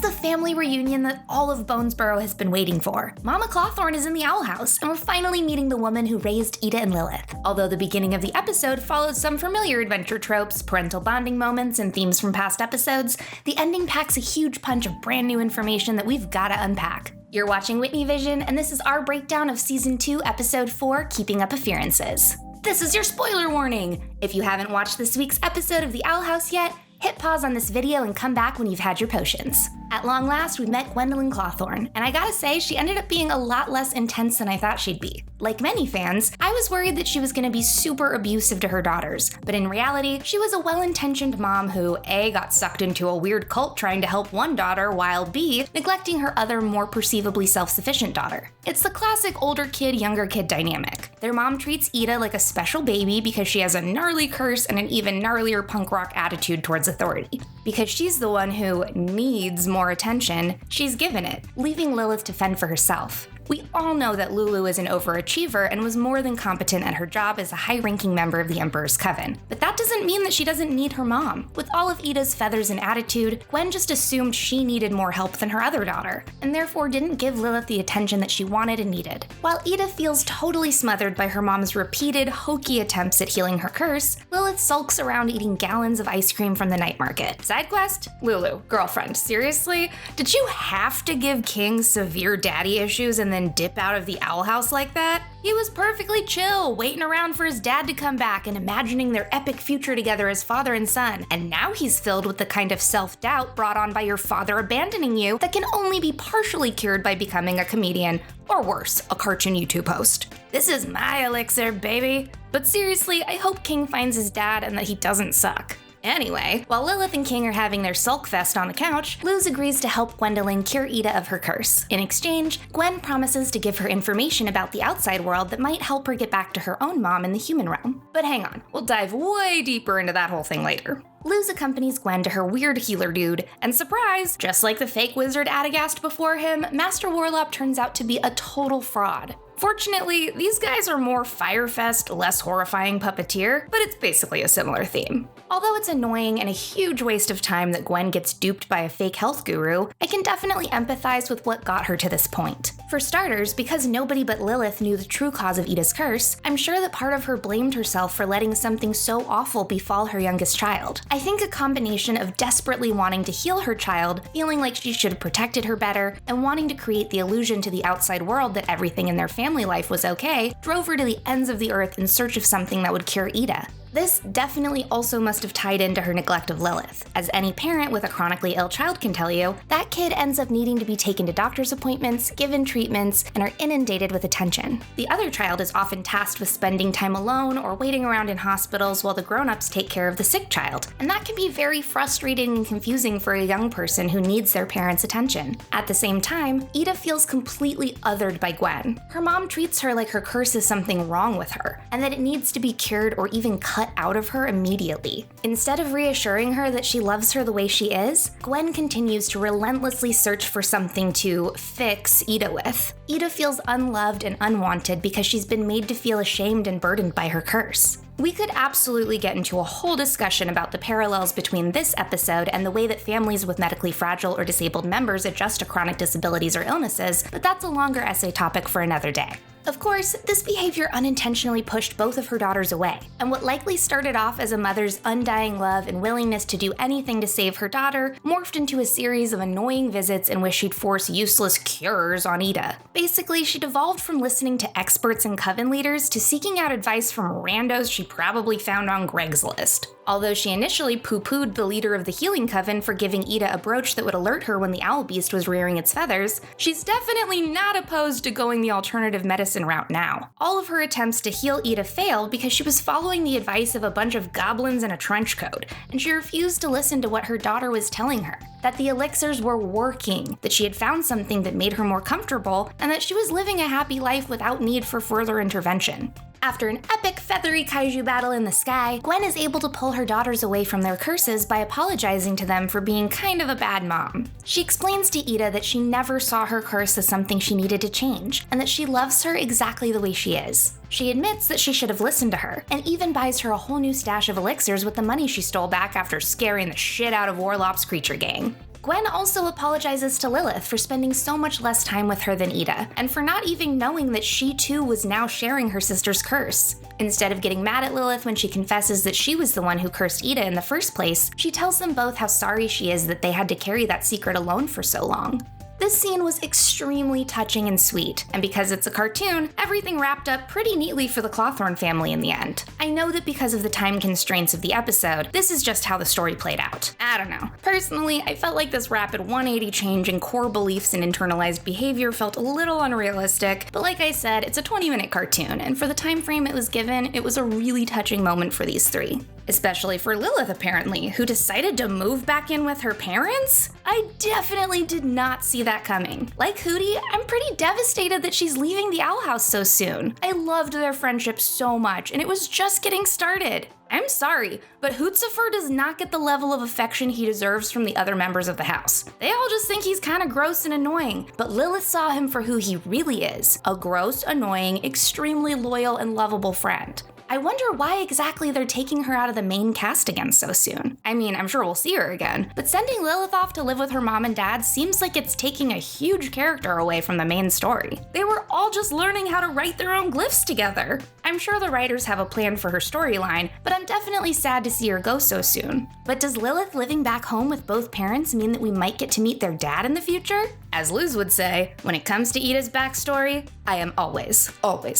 the family reunion that all of Bonesborough has been waiting for. Mama Clawthorne is in the owl house, and we're finally meeting the woman who raised Eda and Lilith. Although the beginning of the episode followed some familiar adventure tropes, parental bonding moments, and themes from past episodes, the ending packs a huge punch of brand new information that we've gotta unpack. You're watching WhitneyVision, and this is our breakdown of Season 2, Episode 4, Keeping Up Appearances. This is your spoiler warning! If you haven't watched this week's episode of The Owl House yet, hit pause on this video and come back when you've had your potions. At long last, we met Gwendolyn Clawthorne, and I gotta say, she ended up being a lot less intense than I thought she'd be. Like many fans, I was worried that she was gonna be super abusive to her daughters, but in reality, she was a well-intentioned mom who A, got sucked into a weird cult trying to help one daughter, while B, neglecting her other more perceivably self-sufficient daughter. It's the classic older kid, younger kid dynamic. Their mom treats Eda like a special baby because she has a gnarly curse and an even gnarlier punk rock attitude towards authority. Because she's the one who needs more attention, she's given it, leaving Lilith to fend for herself. We all know that Lulu is an overachiever and was more than competent at her job as a high-ranking member of the Emperor's Coven. But that doesn't mean that she doesn't need her mom. With all of Eda's feathers and attitude, Gwen just assumed she needed more help than her other daughter, and therefore didn't give Lilith the attention that she wanted and needed. While Eda feels totally smothered by her mom's repeated, hokey attempts at healing her curse, Lilith sulks around eating gallons of ice cream from the night market. Side quest? Lulu, girlfriend, seriously? Did you have to give King severe daddy issues and then dip out of the owl house like that? He was perfectly chill, waiting around for his dad to come back and imagining their epic future together as father and son. And now he's filled with the kind of self-doubt brought on by your father abandoning you that can only be partially cured by becoming a comedian, or worse, a cartoon YouTube host. This is my elixir, baby. But seriously, I hope King finds his dad and that he doesn't suck. Anyway, while Lilith and King are having their sulk fest on the couch, Luz agrees to help Gwendolyn cure Eda of her curse. In exchange, Gwen promises to give her information about the outside world that might help her get back to her own mom in the human realm. But hang on, we'll dive way deeper into that whole thing later. Luz accompanies Gwen to her weird healer dude, and surprise, just like the fake wizard Adagast before him, Master Warlop turns out to be a total fraud. Fortunately, these guys are more Firefest, less horrifying puppeteer, but it's basically a similar theme. Although it's annoying and a huge waste of time that Gwen gets duped by a fake health guru, I can definitely empathize with what got her to this point. For starters, because nobody but Lilith knew the true cause of Eda's curse, I'm sure that part of her blamed herself for letting something so awful befall her youngest child. I think a combination of desperately wanting to heal her child, feeling like she should have protected her better, and wanting to create the illusion to the outside world that everything in their family life was okay, drove her to the ends of the earth in search of something that would cure Eda. This definitely also must have tied into her neglect of Lilith. As any parent with a chronically ill child can tell you, that kid ends up needing to be taken to doctor's appointments, given treatments, and are inundated with attention. The other child is often tasked with spending time alone or waiting around in hospitals while the grown-ups take care of the sick child, and that can be very frustrating and confusing for a young person who needs their parents' attention. At the same time, Eda feels completely othered by Gwen. Her mom treats her like her curse is something wrong with her, and that it needs to be cured or even cut out of her immediately. Instead of reassuring her that she loves her the way she is, Gwen continues to relentlessly search for something to fix Eda with. Eda feels unloved and unwanted because she's been made to feel ashamed and burdened by her curse. We could absolutely get into a whole discussion about the parallels between this episode and the way that families with medically fragile or disabled members adjust to chronic disabilities or illnesses, but that's a longer essay topic for another day. Of course, this behavior unintentionally pushed both of her daughters away, and what likely started off as a mother's undying love and willingness to do anything to save her daughter morphed into a series of annoying visits in which she'd force useless cures on Eda. Basically, she devolved from listening to experts and coven leaders to seeking out advice from randos she probably found on Greg's list. Although she initially poo-pooed the leader of the healing coven for giving Eda a brooch that would alert her when the owl beast was rearing its feathers, she's definitely not opposed to going the alternative medicine route now. All of her attempts to heal Eda failed because she was following the advice of a bunch of goblins in a trench coat, and she refused to listen to what her daughter was telling her. That the elixirs were working, that she had found something that made her more comfortable, and that she was living a happy life without need for further intervention. After an epic feathery kaiju battle in the sky, Gwen is able to pull her daughters away from their curses by apologizing to them for being kind of a bad mom. She explains to Eda that she never saw her curse as something she needed to change, and that she loves her exactly the way she is. She admits that she should have listened to her, and even buys her a whole new stash of elixirs with the money she stole back after scaring the shit out of Warlop's creature gang. Gwen also apologizes to Lilith for spending so much less time with her than Eda, and for not even knowing that she too was now sharing her sister's curse. Instead of getting mad at Lilith when she confesses that she was the one who cursed Eda in the first place, she tells them both how sorry she is that they had to carry that secret alone for so long. This scene was extremely touching and sweet, and because it's a cartoon, everything wrapped up pretty neatly for the Clawthorne family in the end. I know that because of the time constraints of the episode, this is just how the story played out. I don't know. Personally, I felt like this rapid 180 change in core beliefs and internalized behavior felt a little unrealistic, but like I said, it's a 20-minute cartoon, and for the time frame it was given, it was a really touching moment for these three. Especially for Lilith, apparently, who decided to move back in with her parents? I definitely did not see that coming. Like Hootie, I'm pretty devastated that she's leaving the Owl House so soon. I loved their friendship so much, and it was just getting started. I'm sorry, but Hootzifer does not get the level of affection he deserves from the other members of the house. They all just think he's kinda gross and annoying, but Lilith saw him for who he really is, a gross, annoying, extremely loyal, and lovable friend. I wonder why exactly they're taking her out of the main cast again so soon. I mean, I'm sure we'll see her again, but sending Lilith off to live with her mom and dad seems like it's taking a huge character away from the main story. They were all just learning how to write their own glyphs together. I'm sure the writers have a plan for her storyline, but I'm definitely sad to see her go so soon. But does Lilith living back home with both parents mean that we might get to meet their dad in the future? As Luz would say, when it comes to Eda's backstory, I am always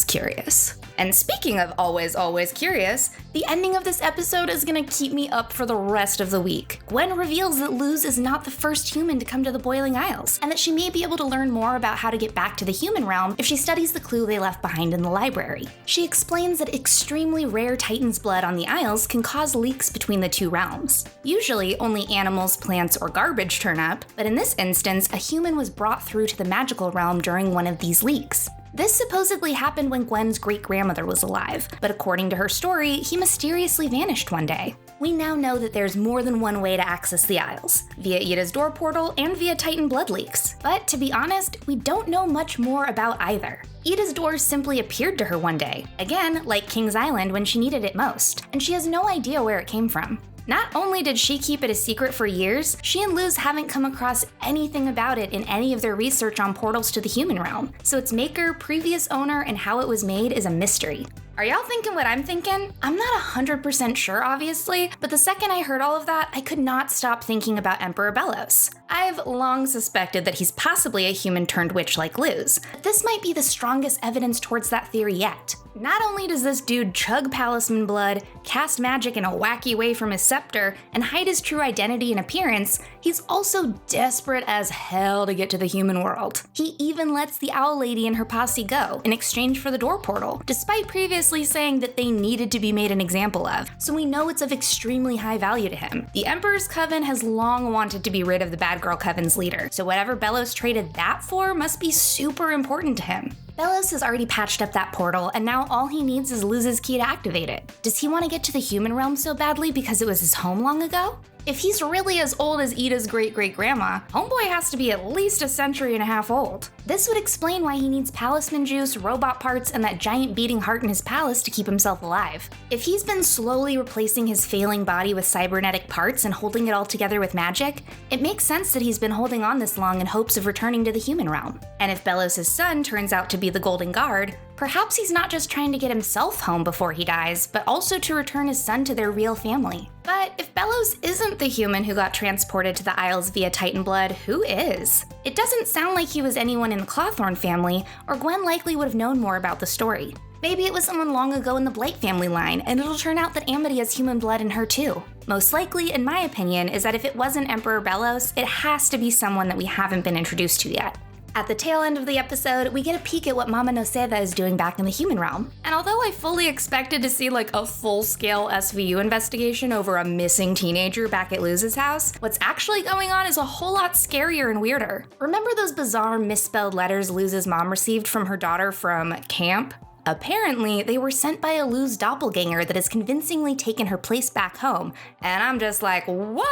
curious. And speaking of always curious, the ending of this episode is gonna keep me up for the rest of the week. Gwen reveals that Luz is not the first human to come to the Boiling Isles, and that she may be able to learn more about how to get back to the human realm if she studies the clue they left behind in the library. She explains that extremely rare Titan's blood on the Isles can cause leaks between the two realms. Usually, only animals, plants, or garbage turn up, but in this instance, a human was brought through to the magical realm during one of these leaks. This supposedly happened when Gwen's great-grandmother was alive, but according to her story, he mysteriously vanished one day. We now know that there's more than one way to access the Isles, via Eda's door portal and via Titan blood leaks. But to be honest, we don't know much more about either. Eda's door simply appeared to her one day, again, like King's Island when she needed it most, and she has no idea where it came from. Not only did she keep it a secret for years, she and Luz haven't come across anything about it in any of their research on portals to the human realm, so its maker, previous owner, and how it was made is a mystery. Are y'all thinking what I'm thinking? I'm not 100% sure, obviously, but the second I heard all of that, I could not stop thinking about Emperor Belos. I've long suspected that he's possibly a human turned witch like Luz, but this might be the strongest evidence towards that theory yet. Not only does this dude chug palisman blood, cast magic in a wacky way from his scepter, and hide his true identity and appearance, he's also desperate as hell to get to the human world. He even lets the Owl Lady and her posse go in exchange for the door portal, despite previously saying that they needed to be made an example of, so we know it's of extremely high value to him. The Emperor's Coven has long wanted to be rid of the Bad Girl Coven's leader, so whatever Belos traded that for must be super important to him. Belos has already patched up that portal, and now all he needs is Luz's key to activate it. Does he want to get to the human realm so badly because it was his home long ago? If he's really as old as Eda's great-great-grandma, Homeboy has to be at least a century and a half old. This would explain why he needs palisman juice, robot parts, and that giant beating heart in his palace to keep himself alive. If he's been slowly replacing his failing body with cybernetic parts and holding it all together with magic, it makes sense that he's been holding on this long in hopes of returning to the human realm. And if Belos' son turns out to be the Golden Guard, perhaps he's not just trying to get himself home before he dies, but also to return his son to their real family. But if Belos isn't the human who got transported to the Isles via Titan blood, who is? It doesn't sound like he was anyone in the Clawthorne family, or Gwen likely would have known more about the story. Maybe it was someone long ago in the Blight family line, and it'll turn out that Amity has human blood in her too. Most likely, in my opinion, is that if it wasn't Emperor Belos, it has to be someone that we haven't been introduced to yet. At the tail end of the episode, we get a peek at what Mama Noceda is doing back in the human realm. And although I fully expected to see like a full-scale SVU investigation over a missing teenager back at Luz's house, what's actually going on is a whole lot scarier and weirder. Remember those bizarre misspelled letters Luz's mom received from her daughter from camp? Apparently, they were sent by a Luz doppelganger that has convincingly taken her place back home, and I'm just like, what?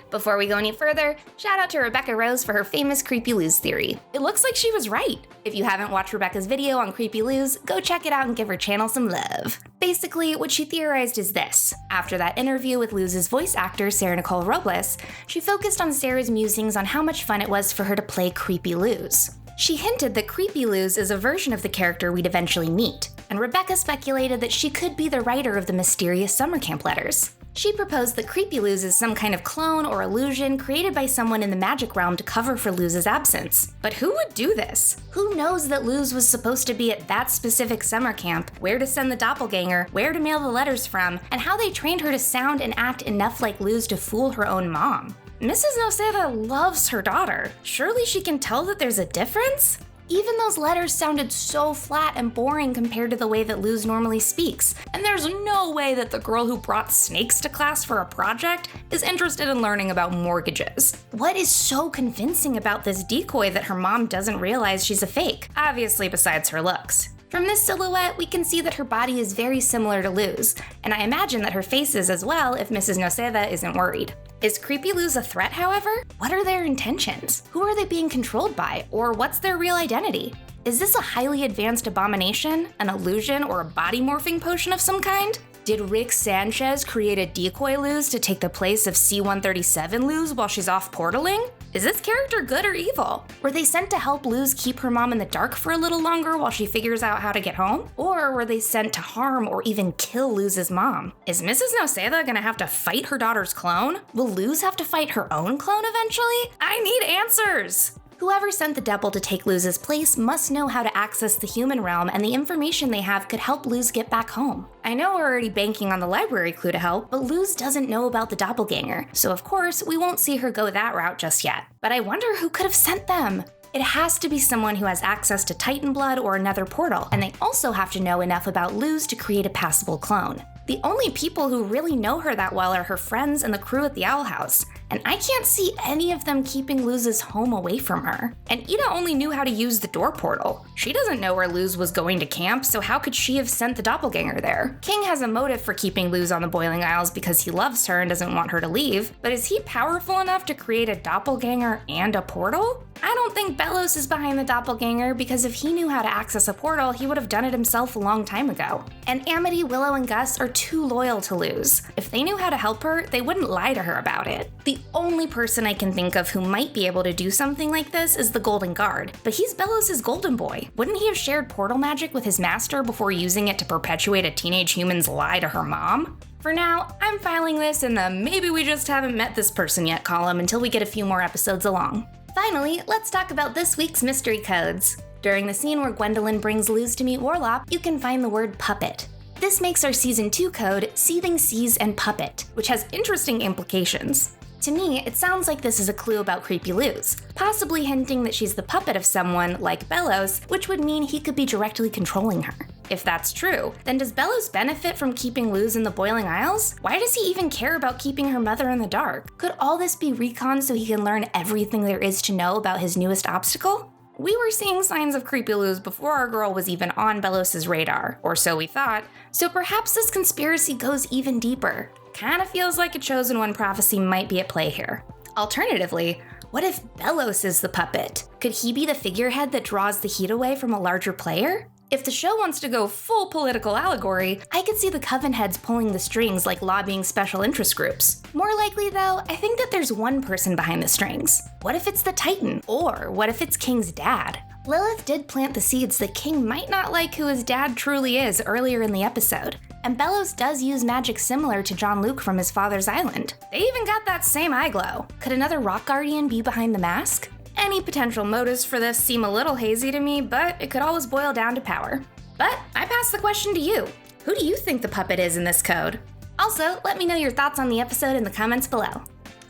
Before we go any further, shout out to Rebecca Rose for her famous Creepy Luz theory. It looks like she was right. If you haven't watched Rebecca's video on Creepy Luz, go check it out and give her channel some love. Basically, what she theorized is this. After that interview with Luz's voice actor, Sarah Nicole Robles, she focused on Sarah's musings on how much fun it was for her to play Creepy Luz. She hinted that Creepy Luz is a version of the character we'd eventually meet, and Rebecca speculated that she could be the writer of the mysterious summer camp letters. She proposed that Creepy Luz is some kind of clone or illusion created by someone in the magic realm to cover for Luz's absence. But who would do this? Who knows that Luz was supposed to be at that specific summer camp, where to send the doppelganger, where to mail the letters from, and how they trained her to sound and act enough like Luz to fool her own mom? Mrs. Noceda loves her daughter. Surely she can tell that there's a difference? Even those letters sounded so flat and boring compared to the way that Luz normally speaks, and there's no way that the girl who brought snakes to class for a project is interested in learning about mortgages. What is so convincing about this decoy that her mom doesn't realize she's a fake? Obviously besides her looks. From this silhouette, we can see that her body is very similar to Luz, and I imagine that her face is as well if Mrs. Noceda isn't worried. Is Creepy Luz a threat, however? What are their intentions? Who are they being controlled by, or what's their real identity? Is this a highly advanced abomination, an illusion, or a body morphing potion of some kind? Did Rick Sanchez create a decoy Luz to take the place of C-137 Luz while she's off portaling? Is this character good or evil? Were they sent to help Luz keep her mom in the dark for a little longer while she figures out how to get home? Or were they sent to harm or even kill Luz's mom? Is Mrs. Noceda gonna have to fight her daughter's clone? Will Luz have to fight her own clone eventually? I need answers! Whoever sent the devil to take Luz's place must know how to access the human realm, and the information they have could help Luz get back home. I know we're already banking on the library clue to help, but Luz doesn't know about the doppelganger, so of course we won't see her go that route just yet. But I wonder who could have sent them? It has to be someone who has access to Titan blood or another portal, and they also have to know enough about Luz to create a passable clone. The only people who really know her that well are her friends and the crew at the Owl House, and I can't see any of them keeping Luz's home away from her. And Eda only knew how to use the door portal. She doesn't know where Luz was going to camp, so how could she have sent the doppelganger there? King has a motive for keeping Luz on the Boiling Isles because he loves her and doesn't want her to leave, but is he powerful enough to create a doppelganger and a portal? I don't think Belos is behind the doppelganger, because if he knew how to access a portal, he would have done it himself a long time ago. And Amity, Willow, and Gus are too loyal to Luz. If they knew how to help her, they wouldn't lie to her about it. The only person I can think of who might be able to do something like this is the Golden Guard, but he's Belos' golden boy. Wouldn't he have shared portal magic with his master before using it to perpetuate a teenage human's lie to her mom? For now, I'm filing this in the maybe we just haven't met this person yet column until we get a few more episodes along. Finally, let's talk about this week's mystery codes. During the scene where Gwendolyn brings Luz to meet Warlock, you can find the word puppet. This makes our Season 2 code Seething Seas and Puppet, which has interesting implications. To me, it sounds like this is a clue about Creepy Luz, possibly hinting that she's the puppet of someone like Belos, which would mean he could be directly controlling her. If that's true, then does Belos benefit from keeping Luz in the Boiling Isles? Why does he even care about keeping her mother in the dark? Could all this be recon so he can learn everything there is to know about his newest obstacle? We were seeing signs of Creepy Luz before our girl was even on Belos' radar, or so we thought, so perhaps this conspiracy goes even deeper. Kinda feels like a Chosen One prophecy might be at play here. Alternatively, what if Belos is the puppet? Could he be the figurehead that draws the heat away from a larger player? If the show wants to go full political allegory, I could see the Coven heads pulling the strings like lobbying special interest groups. More likely though, I think that there's one person behind the strings. What if it's the Titan? Or what if it's King's dad? Lilith did plant the seeds that King might not like who his dad truly is earlier in the episode. And Belos does use magic similar to John Luke from his father's island. They even got that same eye glow. Could another rock guardian be behind the mask? Any potential motives for this seem a little hazy to me, but it could always boil down to power. But I pass the question to you. Who do you think the puppet is in this code? Also, let me know your thoughts on the episode in the comments below.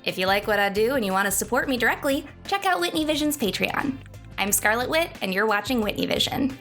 If you like what I do and you want to support me directly, check out WhitneyVision's Patreon. I'm Scarlet Wit, and you're watching WhitneyVision.